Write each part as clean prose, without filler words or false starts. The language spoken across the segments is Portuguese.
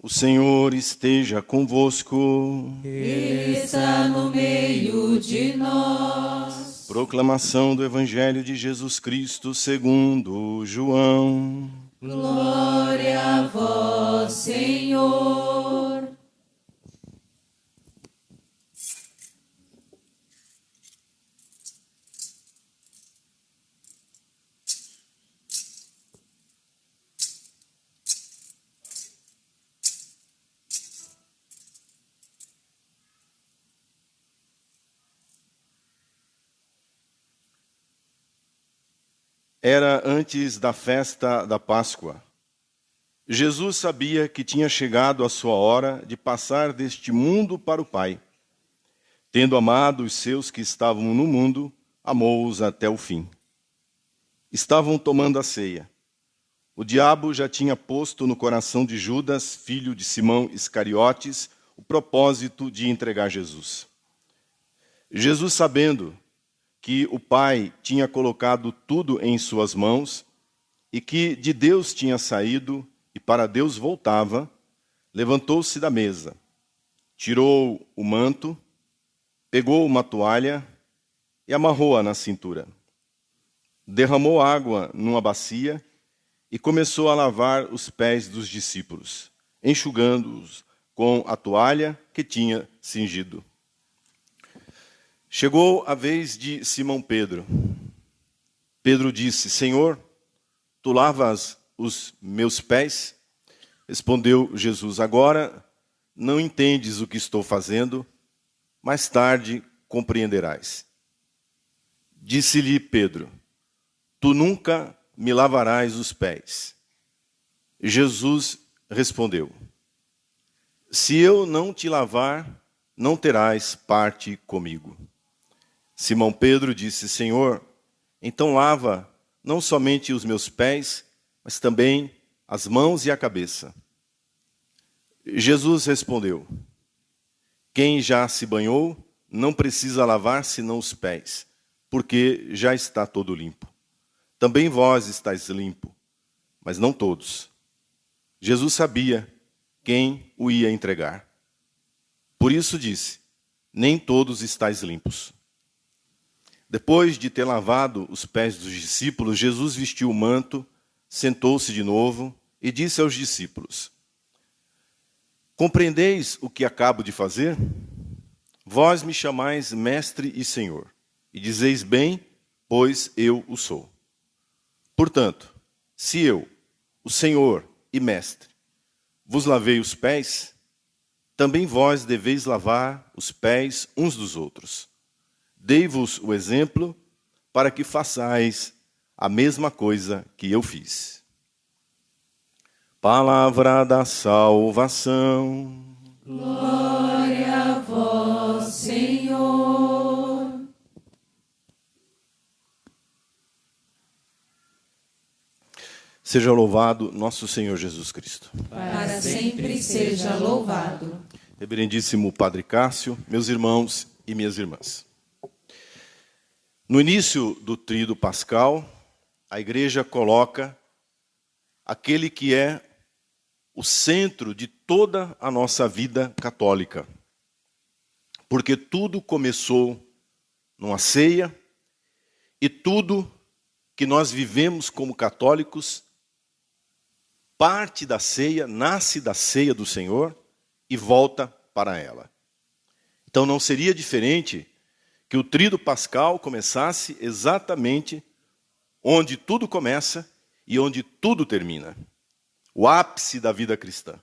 O Senhor esteja convosco. Ele está no meio de nós. Proclamação do Evangelho de Jesus Cristo segundo João. Glória a vós, Senhor. Era antes da festa da Páscoa. Jesus sabia que tinha chegado a sua hora de passar deste mundo para o Pai. Tendo amado os seus que estavam no mundo, amou-os até o fim. Estavam tomando a ceia. O diabo já tinha posto no coração de Judas, filho de Simão Iscariotes, o propósito de entregar Jesus. Jesus, sabendo que o Pai tinha colocado tudo em suas mãos e que de Deus tinha saído e para Deus voltava, levantou-se da mesa, tirou o manto, pegou uma toalha e amarrou-a na cintura. Derramou água numa bacia e começou a lavar os pés dos discípulos, enxugando-os com a toalha que tinha cingido. Chegou a vez de Simão Pedro. Pedro disse: Senhor, tu lavas os meus pés? Respondeu Jesus: agora não entendes o que estou fazendo, mais tarde compreenderás. Disse-lhe Pedro: tu nunca me lavarás os pés. Jesus respondeu: se eu não te lavar, não terás parte comigo. Simão Pedro disse: Senhor, então lava não somente os meus pés, mas também as mãos e a cabeça. Jesus respondeu: quem já se banhou não precisa lavar senão os pés, porque já está todo limpo. Também vós estáis limpo, mas não todos. Jesus sabia quem o ia entregar. Por isso disse: nem todos estáis limpos. Depois de ter lavado os pés dos discípulos, Jesus vestiu o manto, sentou-se de novo e disse aos discípulos: compreendeis o que acabo de fazer? Vós me chamais mestre e senhor, e dizeis bem, pois eu o sou. Portanto, se eu, o senhor e mestre, vos lavei os pés, também vós deveis lavar os pés uns dos outros. Dei-vos o exemplo para que façais a mesma coisa que eu fiz. Palavra da salvação. Glória a vós, Senhor. Seja louvado nosso Senhor Jesus Cristo. Para sempre seja louvado. Reverendíssimo Padre Cássio, meus irmãos e minhas irmãs. No início do tríduo pascal, a Igreja coloca aquele que é o centro de toda a nossa vida católica. Porque tudo começou numa ceia e tudo que nós vivemos como católicos parte da ceia, nasce da ceia do Senhor e volta para ela. Então não seria diferente que o tríduo pascal começasse exatamente onde tudo começa e onde tudo termina. O ápice da vida cristã,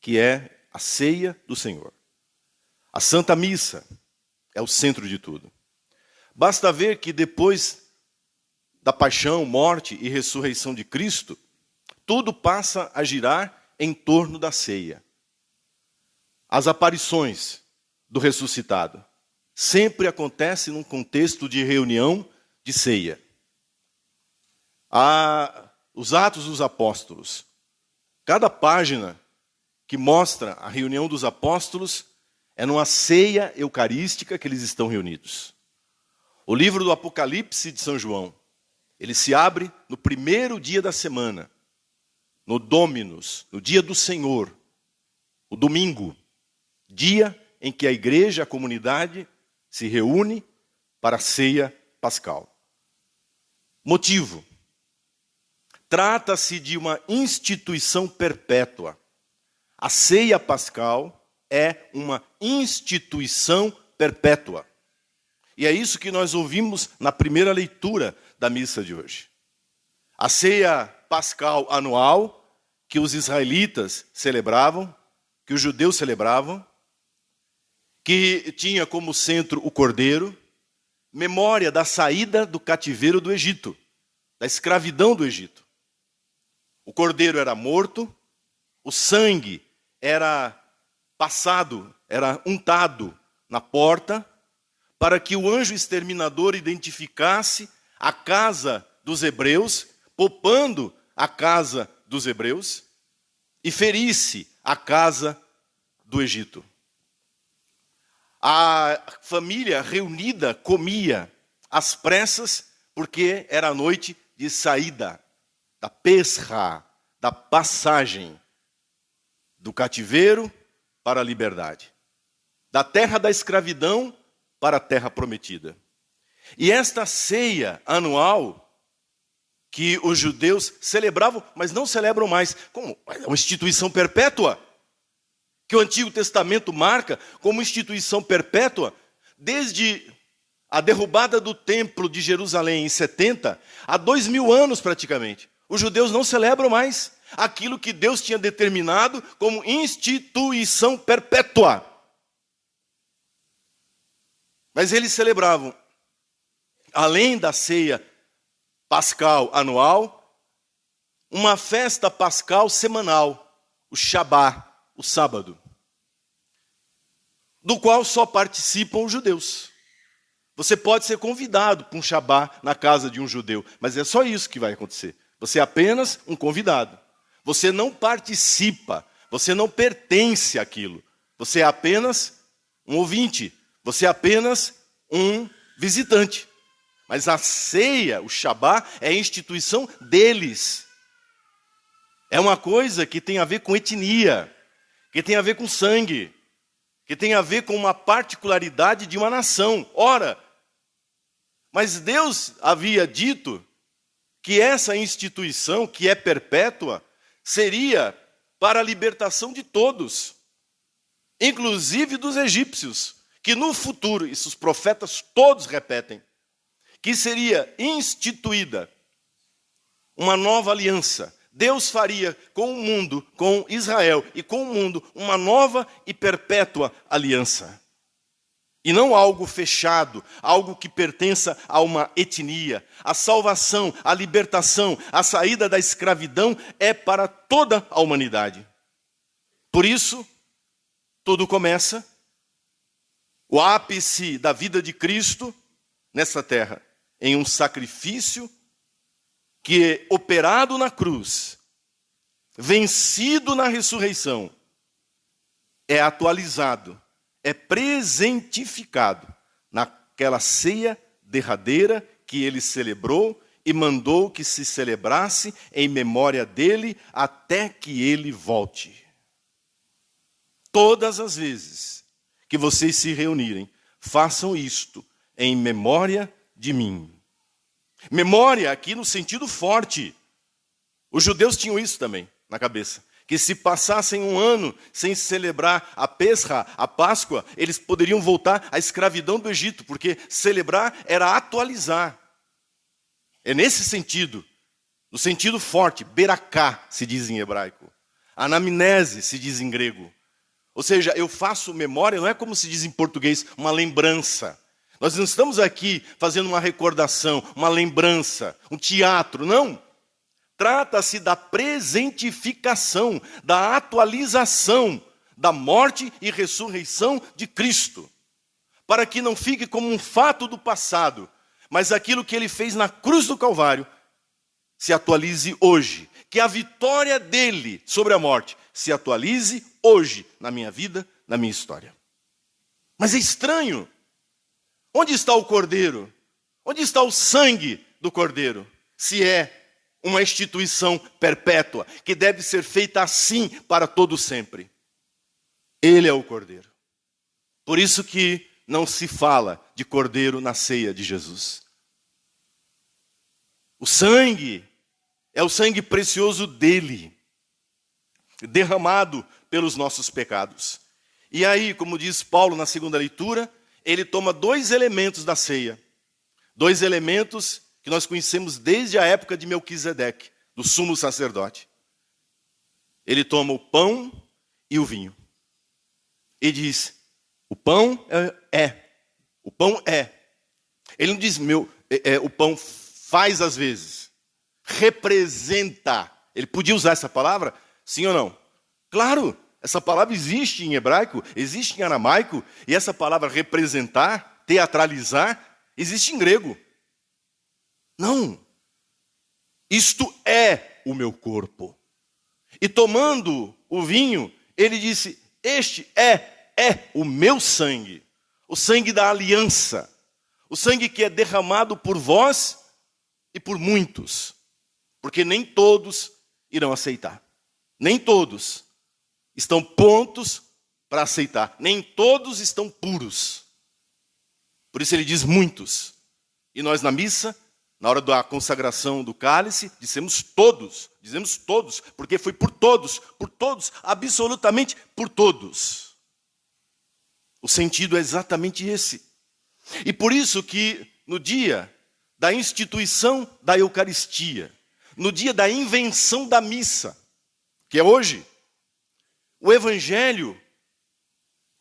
que é a ceia do Senhor. A Santa Missa é o centro de tudo. Basta ver que depois da paixão, morte e ressurreição de Cristo, tudo passa a girar em torno da ceia. As aparições do ressuscitado sempre acontecem num contexto de reunião de ceia. Os Atos dos Apóstolos. Cada página que mostra a reunião dos apóstolos é numa ceia eucarística que eles estão reunidos. O livro do Apocalipse de São João, ele se abre no primeiro dia da semana, no Dominus, no dia do Senhor. o domingo, dia em que a igreja, a comunidade, se reúne para a ceia pascal. Motivo: trata-se de uma instituição perpétua. A ceia pascal é uma instituição perpétua. E é isso que nós ouvimos na primeira leitura da missa de hoje. A ceia pascal anual, que os israelitas celebravam, que os judeus celebravam, que tinha como centro o cordeiro, memória da saída do cativeiro do Egito, da escravidão do Egito. O cordeiro era morto, o sangue era passado, era untado na porta, para que o anjo exterminador identificasse a casa dos hebreus, poupando a casa dos hebreus, e ferisse a casa do Egito. A família reunida comia às pressas, porque era a noite de saída, da Pesra, da passagem do cativeiro para a liberdade, da terra da escravidão para a terra prometida. E esta ceia anual que os judeus celebravam, mas não celebram mais, como uma instituição perpétua, que o Antigo Testamento marca como instituição perpétua, desde a derrubada do templo de Jerusalém em 70, há 2000 anos praticamente. Os judeus não celebram mais aquilo que Deus tinha determinado como instituição perpétua. Mas eles celebravam, além da ceia pascal anual, uma festa pascal semanal, o Shabá, o sábado, do qual só participam os judeus. Você pode ser convidado para um Shabá na casa de um judeu, mas é só isso que vai acontecer. Você é apenas um convidado. Você não participa, você não pertence àquilo. Você é apenas um ouvinte, você é apenas um visitante. Mas a ceia, o Shabá, é a instituição deles. É uma coisa que tem a ver com etnia, que tem a ver com sangue, que tem a ver com uma particularidade de uma nação. Ora, mas Deus havia dito que essa instituição, que é perpétua, seria para a libertação de todos, inclusive dos egípcios, que no futuro, isso os profetas todos repetem, que seria instituída uma nova aliança. Deus faria com o mundo, com Israel e com o mundo, uma nova e perpétua aliança. E não algo fechado, algo que pertença a uma etnia. A salvação, a libertação, a saída da escravidão é para toda a humanidade. Por isso, tudo começa, o ápice da vida de Cristo nessa terra, em um sacrifício que, operado na cruz, vencido na ressurreição, é atualizado, é presentificado naquela ceia derradeira que ele celebrou e mandou que se celebrasse em memória dele até que ele volte. Todas as vezes que vocês se reunirem, façam isto em memória de mim. Memória aqui no sentido forte. Os judeus tinham isso também na cabeça. Que se passassem um ano sem celebrar a Pesra, a Páscoa, eles poderiam voltar à escravidão do Egito, porque celebrar era atualizar. É nesse sentido, no sentido forte, beraká se diz em hebraico, anamnese se diz em grego. Ou seja, eu faço memória, não é como se diz em português, uma lembrança. Nós não estamos aqui fazendo uma recordação, uma lembrança, um teatro, não. Trata-se da presentificação, da atualização da morte e ressurreição de Cristo. Para que não fique como um fato do passado, mas aquilo que ele fez na cruz do Calvário se atualize hoje. Que a vitória dele sobre a morte se atualize hoje na minha vida, na minha história. Mas é estranho. Onde está o Cordeiro? Onde está o sangue do Cordeiro? Se é uma instituição perpétua, que deve ser feita assim para todo sempre. Ele é o Cordeiro. Por isso que não se fala de Cordeiro na ceia de Jesus. O sangue é o sangue precioso dele, derramado pelos nossos pecados. E aí, como diz Paulo na segunda leitura, ele toma dois elementos da ceia. Dois elementos que nós conhecemos desde a época de Melquisedeque, do sumo sacerdote. Ele toma o pão e o vinho. E diz, o pão o pão é. Ele não diz, o pão faz às vezes. Representa. Ele podia usar essa palavra? Sim ou não? Claro, essa palavra existe em hebraico, existe em aramaico, e essa palavra representar, teatralizar, existe em grego. Não. Isto é o meu corpo. E tomando o vinho, ele disse, este é o meu sangue. O sangue da aliança. O sangue que é derramado por vós e por muitos. Porque nem todos irão aceitar. Nem todos estão prontos para aceitar. Nem todos estão puros. Por isso ele diz muitos. E nós na missa, na hora da consagração do cálice, dizemos todos, porque foi por todos, absolutamente por todos. O sentido é exatamente esse. E por isso que no dia da instituição da Eucaristia, no dia da invenção da missa, que é hoje, o Evangelho,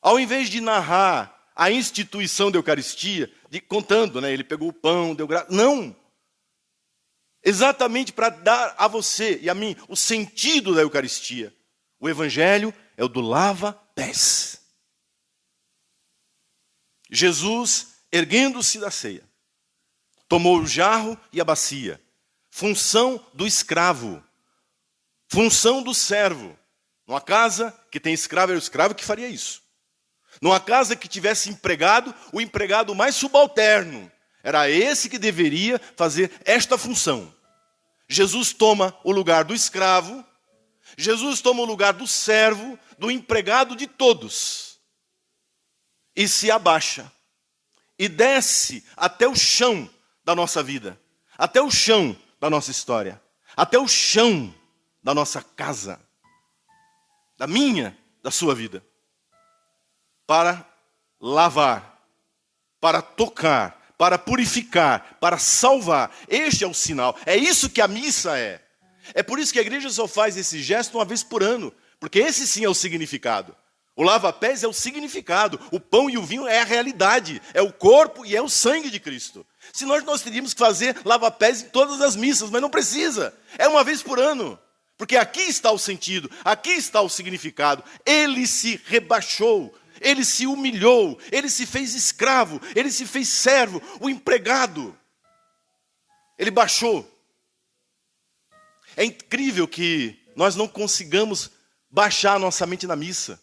ao invés de narrar a instituição da Eucaristia, contando, né, ele pegou o pão, deu graça, não. Exatamente para dar a você e a mim o sentido da Eucaristia. O Evangelho é o do lava-pés. Jesus, erguendo-se da ceia, tomou o jarro e a bacia. Função do escravo. Função do servo. Numa casa que tem escravo, era o escravo que faria isso. Numa casa que tivesse empregado, o empregado mais subalterno. Era esse que deveria fazer esta função. Jesus toma o lugar do escravo. Jesus toma o lugar do servo, do empregado de todos. E se abaixa. E desce até o chão da nossa vida. Até o chão da nossa história. Até o chão da nossa casa. Da minha, da sua vida. Para lavar. Para tocar. Para purificar. Para salvar. Este é o sinal. É isso que a missa é. É por isso que a igreja só faz esse gesto uma vez por ano. Porque esse sim é o significado. O lava-pés é o significado. O pão e o vinho é a realidade. É o corpo e é o sangue de Cristo. Se nós teríamos que fazer lava-pés em todas as missas, mas não precisa. É uma vez por ano. Porque aqui está o sentido, aqui está o significado. Ele se rebaixou, ele se humilhou, ele se fez escravo, ele se fez servo, o empregado. Ele baixou. É incrível que nós não consigamos baixar a nossa mente na missa.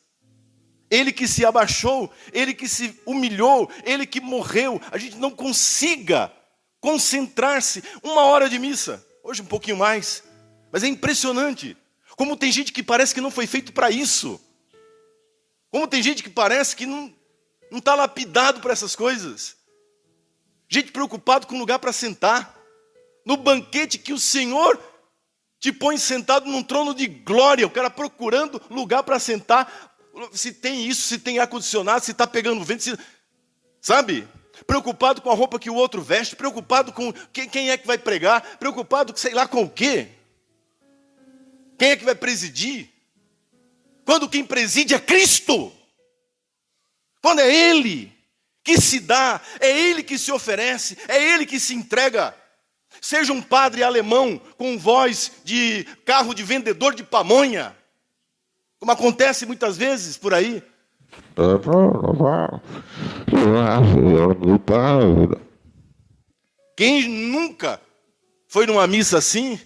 Ele que se abaixou, ele que se humilhou, ele que morreu, a gente não consiga concentrar-se uma hora de missa, hoje um pouquinho mais. Mas é impressionante como tem gente que parece que não foi feito para isso. Como tem gente que parece que não está lapidado para essas coisas. Gente preocupado com lugar para sentar. No banquete que o Senhor te põe sentado num trono de glória. O cara procurando lugar para sentar. Se tem isso, se tem ar-condicionado, se está pegando vento. Sabe? Preocupado com a roupa que o outro veste. Preocupado com quem é que vai pregar. Preocupado com sei lá com o quê. Quem é que vai presidir? Quando quem preside é Cristo. Quando é Ele que se dá, é Ele que se oferece, é Ele que se entrega. Seja um padre alemão com voz de carro de vendedor de pamonha, como acontece muitas vezes por aí. Quem nunca foi numa missa assim?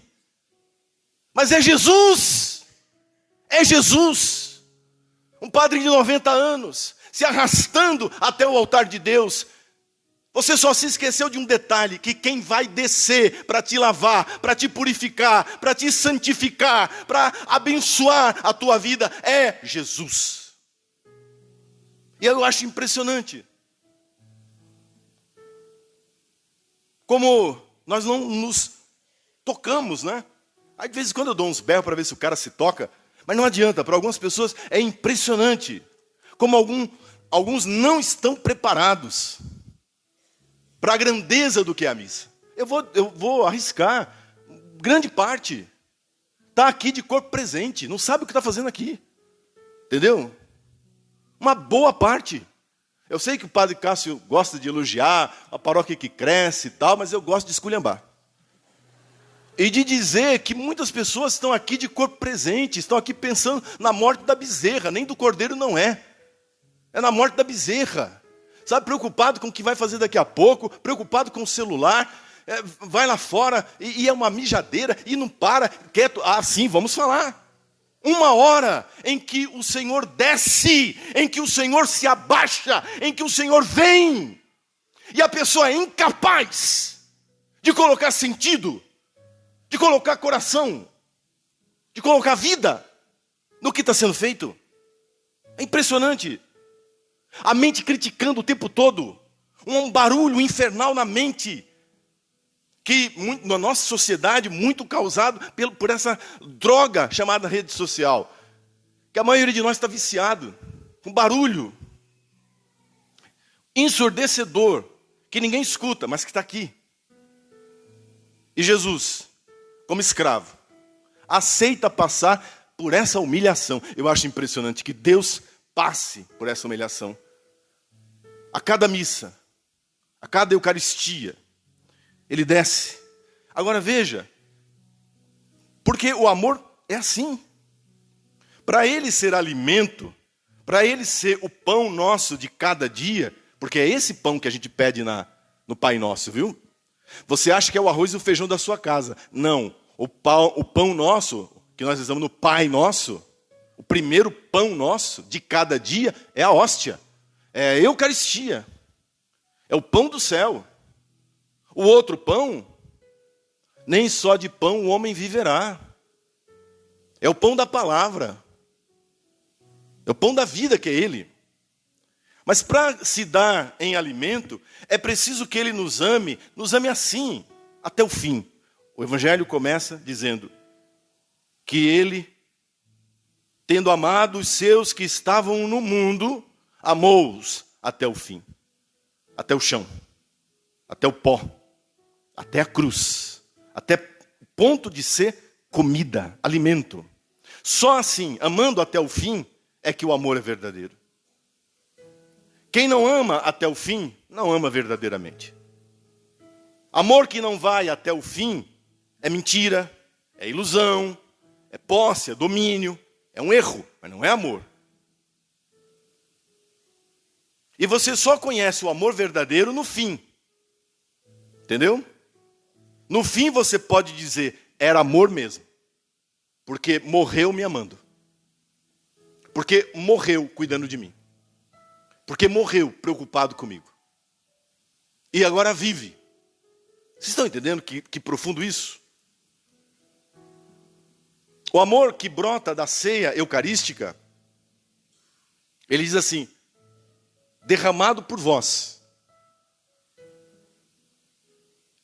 Mas é Jesus, é Jesus, um padre de 90 anos, se arrastando até o altar de Deus. Você só se esqueceu de um detalhe, que quem vai descer para te lavar, para te purificar, para te santificar, para abençoar a tua vida, é Jesus. E eu acho impressionante como nós não nos tocamos, né? Aí de vez em quando eu dou uns berros para ver se o cara se toca, mas não adianta. Para algumas pessoas é impressionante como alguns não estão preparados para a grandeza do que é a missa. Eu vou arriscar, grande parte está aqui de corpo presente, não sabe o que está fazendo aqui, entendeu? Uma boa parte. Eu sei que o padre Cássio gosta de elogiar a paróquia que cresce e tal, mas eu gosto de esculhambar. E de dizer que muitas pessoas estão aqui de corpo presente, estão aqui pensando na morte da bezerra, nem do cordeiro não é. É na morte da bezerra. Sabe, preocupado com o que vai fazer daqui a pouco, preocupado com o celular, vai lá fora e é uma mijadeira e não para, quieto. Ah, sim, vamos falar. Uma hora em que o Senhor desce, em que o Senhor se abaixa, em que o Senhor vem. E a pessoa é incapaz de colocar sentido, de colocar coração, de colocar vida no que está sendo feito. É impressionante. A mente criticando o tempo todo. Um barulho infernal na mente. Que na nossa sociedade, muito causado por essa droga chamada rede social. Que a maioria de nós está viciado. Um barulho ensurdecedor, que ninguém escuta, mas que está aqui. E Jesus, como escravo, aceita passar por essa humilhação. Eu acho impressionante que Deus passe por essa humilhação. A cada missa, a cada Eucaristia, Ele desce. Agora veja, porque o amor é assim. Para Ele ser alimento, para Ele ser o pão nosso de cada dia, porque é esse pão que a gente pede no Pai Nosso, viu? Você acha que é o arroz e o feijão da sua casa. Não, o pão nosso, que nós usamos no Pai Nosso, o primeiro pão nosso de cada dia é a hóstia. É a Eucaristia. É o pão do céu. O outro pão, nem só de pão o homem viverá. É o pão da palavra. É o pão da vida que é Ele. Mas para se dar em alimento, é preciso que Ele nos ame assim, até o fim. O Evangelho começa dizendo que Ele, tendo amado os seus que estavam no mundo, amou-os até o fim. Até o chão. Até o pó. Até a cruz. Até o ponto de ser comida, alimento. Só assim, amando até o fim, é que o amor é verdadeiro. Quem não ama até o fim, não ama verdadeiramente. Amor que não vai até o fim é mentira, é ilusão, é posse, é domínio, é um erro, mas não é amor. E você só conhece o amor verdadeiro no fim. Entendeu? No fim você pode dizer, era amor mesmo. Porque morreu me amando. Porque morreu cuidando de mim. Porque morreu preocupado comigo. E agora vive. Vocês estão entendendo que profundo isso? O amor que brota da ceia eucarística, ele diz assim, derramado por vós.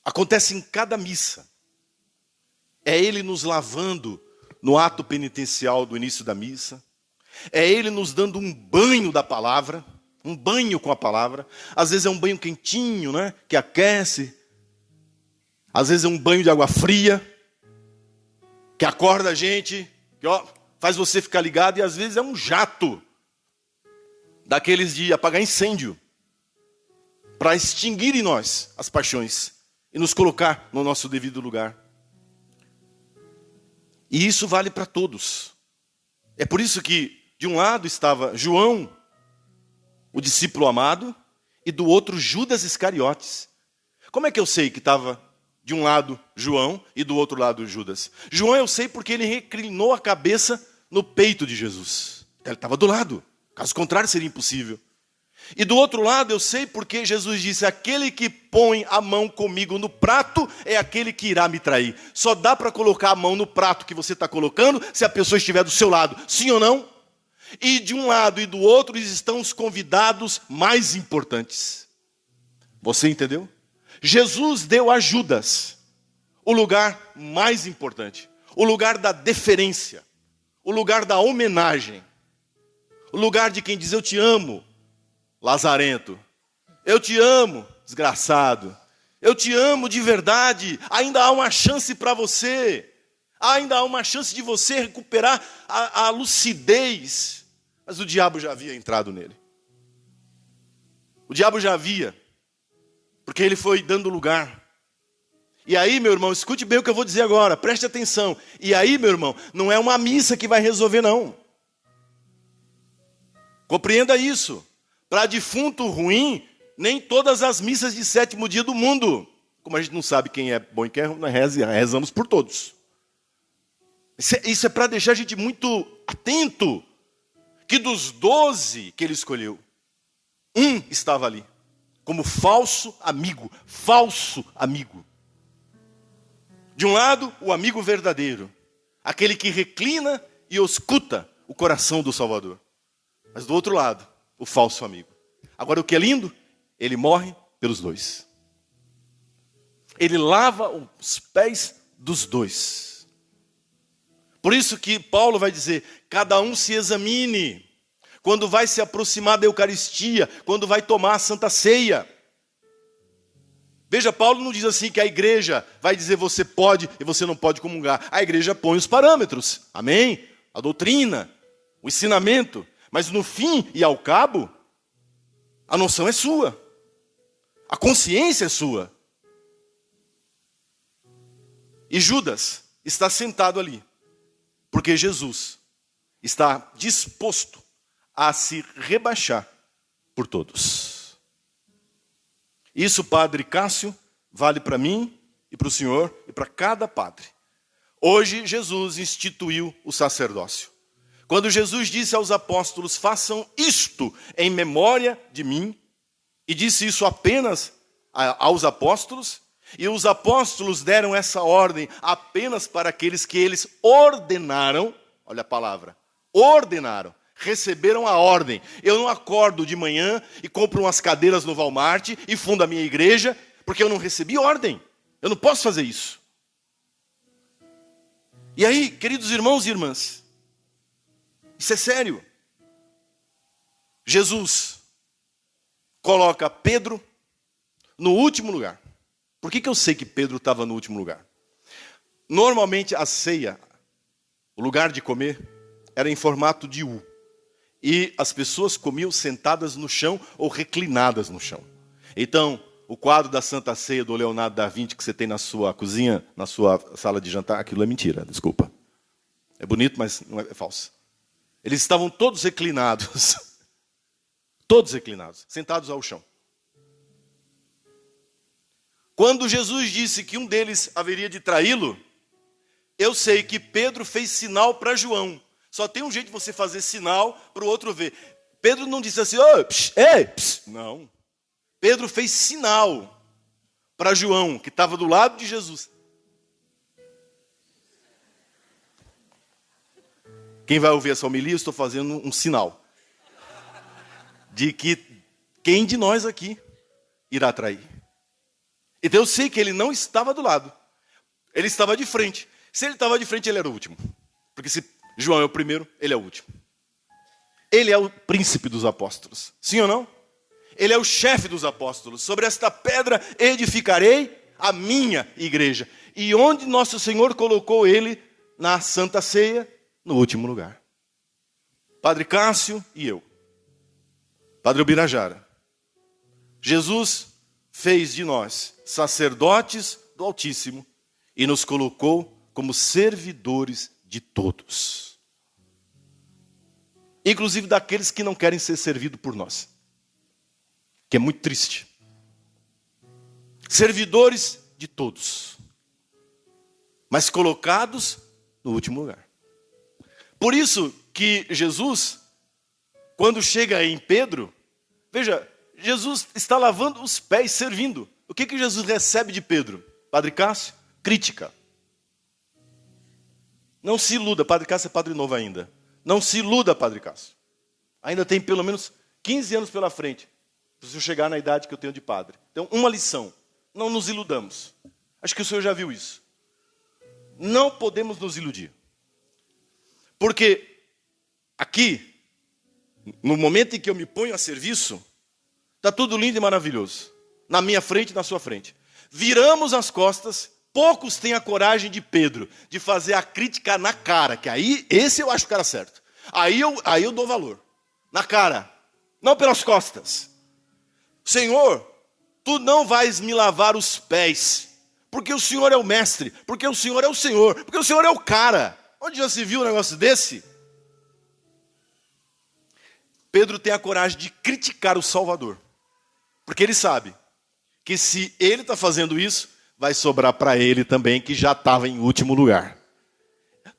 Acontece em cada missa. É Ele nos lavando no ato penitencial do início da missa. É Ele nos dando um banho da palavra. Um banho com a palavra. Às vezes é um banho quentinho, né? Que aquece. Às vezes é um banho de água fria. Que acorda a gente. Que faz você ficar ligado. E às vezes é um jato. Daqueles de apagar incêndio. Para extinguir em nós as paixões. E nos colocar no nosso devido lugar. E isso vale para todos. É por isso que de um lado estava João, o discípulo amado, e do outro Judas Iscariotes. Como é que eu sei que estava de um lado João e do outro lado Judas? João eu sei porque ele reclinou a cabeça no peito de Jesus. Ele estava do lado. Caso contrário seria impossível. E do outro lado eu sei porque Jesus disse, aquele que põe a mão comigo no prato é aquele que irá me trair. Só dá para colocar a mão no prato que você está colocando se a pessoa estiver do seu lado. Sim ou não? E de um lado e do outro estão os convidados mais importantes. Você entendeu? Jesus deu a Judas o lugar mais importante, o lugar da deferência, o lugar da homenagem, o lugar de quem diz: eu te amo, lazarento, eu te amo, desgraçado, eu te amo de verdade, ainda há uma chance para você, ainda há uma chance de você recuperar a lucidez. Mas o diabo já havia entrado nele. O diabo já havia, porque ele foi dando lugar. E aí, meu irmão, escute bem o que eu vou dizer agora, preste atenção. E aí, meu irmão, não é uma missa que vai resolver, não. Compreenda isso. Para defunto ruim, nem todas as missas de 7º dia do mundo. Como a gente não sabe quem é bom e quem é ruim, nós rezamos por todos. Isso é para deixar a gente muito atento. Que dos 12 que ele escolheu, um estava ali, como falso amigo. Falso amigo. De um lado, o amigo verdadeiro, aquele que reclina e ausculta o coração do Salvador. Mas do outro lado, o falso amigo. Agora, o que é lindo, ele morre pelos dois. Ele lava os pés dos dois. Por isso que Paulo vai dizer: cada um se examine quando vai se aproximar da Eucaristia, quando vai tomar a Santa Ceia. Veja, Paulo não diz assim que a igreja vai dizer você pode e você não pode comungar. A igreja põe os parâmetros, amém? A doutrina, o ensinamento. Mas no fim e ao cabo, a noção é sua. A consciência é sua. E Judas está sentado ali, porque Jesus está disposto a se rebaixar por todos. Isso, Padre Cássio, vale para mim e para o senhor e para cada padre. Hoje Jesus instituiu o sacerdócio. Quando Jesus disse aos apóstolos: façam isto em memória de mim, e disse isso apenas aos apóstolos, e os apóstolos deram essa ordem apenas para aqueles que eles ordenaram. Olha a palavra, ordenaram. Receberam a ordem. Eu não acordo de manhã e compro umas cadeiras no Walmart e fundo a minha igreja, porque eu não recebi ordem. Eu não posso fazer isso. E aí, queridos irmãos e irmãs, isso é sério. Jesus coloca Pedro no último lugar. Por que eu sei que Pedro estava no último lugar? Normalmente a ceia, o lugar de comer, era em formato de U. E as pessoas comiam sentadas no chão ou reclinadas no chão. Então, o quadro da Santa Ceia do Leonardo da Vinci que você tem na sua cozinha, na sua sala de jantar, aquilo é mentira, desculpa. É bonito, mas não é falso. Eles estavam todos reclinados. Todos reclinados, sentados ao chão. Quando Jesus disse que um deles haveria de traí-lo, eu sei que Pedro fez sinal para João. Só tem um jeito de você fazer sinal para o outro ver. Pedro não disse assim: oh, psh, ei, psh. Não. Pedro fez sinal para João, que estava do lado de Jesus. Quem vai ouvir essa homilia, eu estou fazendo um sinal. De que quem de nós aqui irá trair. Então eu sei que ele não estava do lado. Ele estava de frente. Se ele estava de frente, ele era o último. Porque se João é o primeiro, ele é o último. Ele é o príncipe dos apóstolos. Sim ou não? Ele é o chefe dos apóstolos. Sobre esta pedra edificarei a minha igreja. E onde nosso Senhor colocou ele na Santa Ceia? No último lugar. Padre Cássio e eu. Padre Ubirajara. Jesus fez de nós sacerdotes do Altíssimo e nos colocou como servidores de todos. Inclusive daqueles que não querem ser servidos por nós. Que é muito triste. Servidores de todos. Mas colocados no último lugar. Por isso que Jesus, quando chega em Pedro, veja, Jesus está lavando os pés, servindo. O que Jesus recebe de Pedro? Padre Cássio? Crítica. Não se iluda, Padre Cássio é padre novo ainda. Não se iluda, Padre Cássio. Ainda tem pelo menos 15 anos pela frente, para eu chegar na idade que eu tenho de padre. Então, uma lição, não nos iludamos. Acho que o senhor já viu isso. Não podemos nos iludir. Porque aqui, no momento em que eu me ponho a serviço, está tudo lindo e maravilhoso. Na minha frente e na sua frente. Viramos as costas, poucos têm a coragem de Pedro, de fazer a crítica na cara, que aí, esse eu acho o cara certo. Aí eu dou valor. Na cara, não pelas costas. Senhor, tu não vais me lavar os pés, porque o Senhor é o mestre, porque o Senhor é o Senhor, porque o Senhor é o cara. Onde já se viu um negócio desse? Pedro tem a coragem de criticar o Salvador, porque ele sabe que se ele está fazendo isso, vai sobrar para ele também, que já estava em último lugar.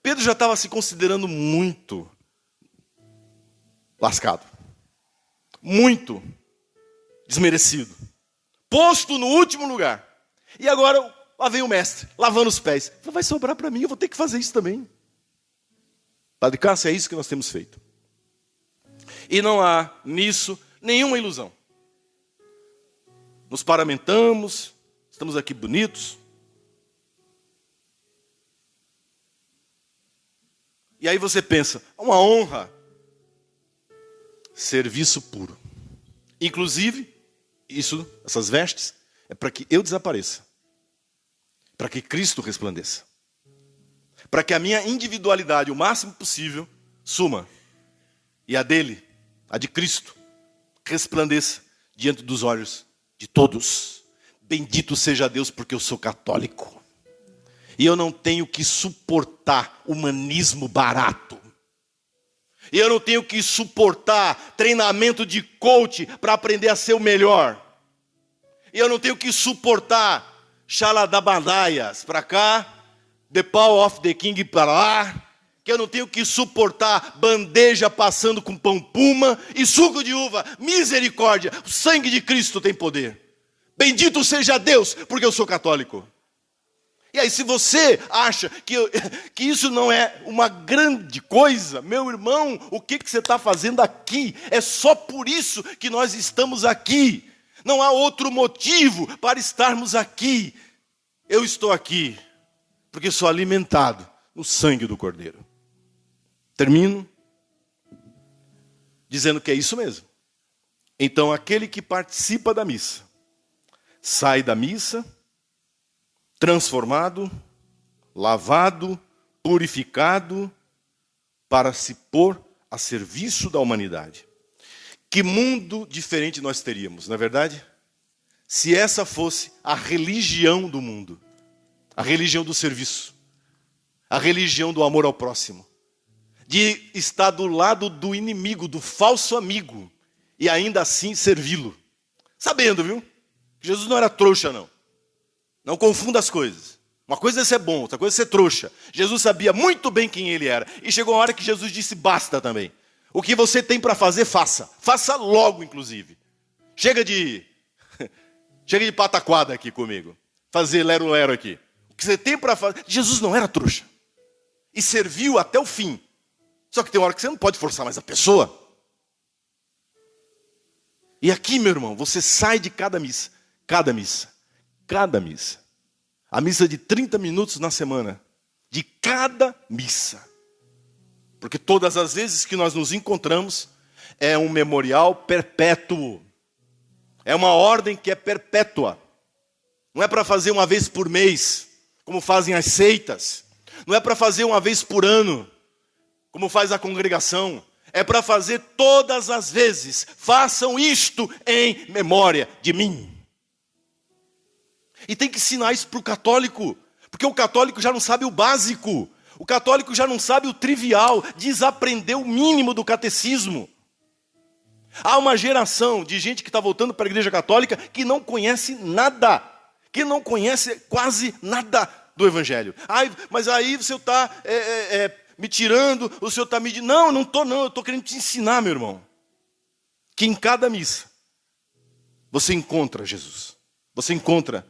Pedro já estava se considerando muito lascado, muito desmerecido, posto no último lugar. E agora lá vem o mestre, lavando os pés. Vai sobrar para mim, eu vou ter que fazer isso também. Padre Cássio, é isso que nós temos feito. E não há nisso nenhuma ilusão. Nos paramentamos, estamos aqui bonitos. E aí você pensa, uma honra. Serviço puro. Inclusive, essas vestes, é para que eu desapareça. Para que Cristo resplandeça. Para que a minha individualidade, o máximo possível, suma. E a dele, a de Cristo, resplandeça diante dos olhos de todos. Bendito seja Deus, porque eu sou católico. E eu não tenho que suportar humanismo barato. E eu não tenho que suportar treinamento de coach para aprender a ser o melhor. E eu não tenho que suportar xaladabandaias para cá, the power of the king para lá. Que eu não tenho que suportar bandeja passando com pão puma e suco de uva. Misericórdia, o sangue de Cristo tem poder. Bendito seja Deus, porque eu sou católico. E aí, se você acha que isso não é uma grande coisa, meu irmão, o que você está fazendo aqui? É só por isso que nós estamos aqui. Não há outro motivo para estarmos aqui. Eu estou aqui porque sou alimentado no sangue do Cordeiro. Termino dizendo que é isso mesmo. Então, aquele que participa da missa, sai da missa transformado, lavado, purificado, para se pôr a serviço da humanidade. Que mundo diferente nós teríamos, não é verdade? Se essa fosse a religião do mundo, a religião do serviço, a religião do amor ao próximo, de estar do lado do inimigo, do falso amigo, e ainda assim servi-lo. Sabendo, viu? Jesus não era trouxa, não. Não confunda as coisas. Uma coisa é ser bom, outra coisa é ser trouxa. Jesus sabia muito bem quem ele era. E chegou a hora que Jesus disse, basta também. O que você tem para fazer, faça. Faça logo, inclusive. Chega de pataquada aqui comigo. Fazer lero-lero aqui. O que você tem para fazer... Jesus não era trouxa. E serviu até o fim. Só que tem uma hora que você não pode forçar mais a pessoa. E aqui, meu irmão, você sai de cada missa. Cada missa. Cada missa. A missa de 30 minutos na semana. De cada missa. Porque todas as vezes que nós nos encontramos, é um memorial perpétuo. É uma ordem que é perpétua. Não é para fazer uma vez por mês, como fazem as seitas. Não é para fazer uma vez por ano, como faz a congregação. É para fazer todas as vezes. Façam isto em memória de mim. E tem que ensinar isso para o católico, porque o católico já não sabe o básico, o católico já não sabe o trivial, desaprendeu o mínimo do catecismo. Há uma geração de gente que está voltando para a igreja católica que não conhece nada, que não conhece quase nada do evangelho. Mas aí o senhor está me tirando, o senhor está me dizendo... Não estou não, eu estou querendo te ensinar, meu irmão, que em cada missa você encontra Jesus, você encontra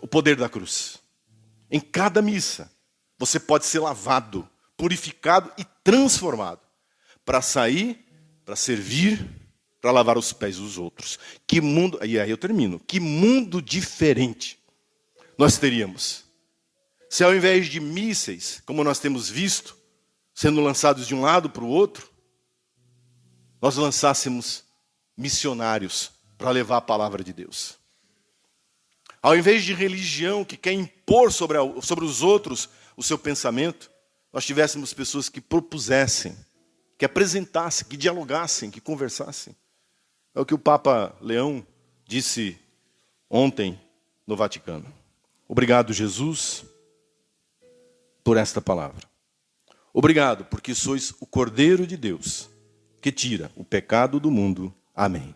o poder da cruz. Em cada missa, você pode ser lavado, purificado e transformado, para sair para servir, para lavar os pés dos outros. Que mundo, e aí eu termino, que mundo diferente nós teríamos se ao invés de mísseis, como nós temos visto, sendo lançados de um lado para o outro, nós lançássemos missionários para levar a palavra de Deus. Ao invés de religião que quer impor sobre os outros o seu pensamento, nós tivéssemos pessoas que propusessem, que apresentassem, que dialogassem, que conversassem. É o que o Papa Leão disse ontem no Vaticano. Obrigado, Jesus, por esta palavra. Obrigado, porque sois o Cordeiro de Deus, que tira o pecado do mundo. Amém.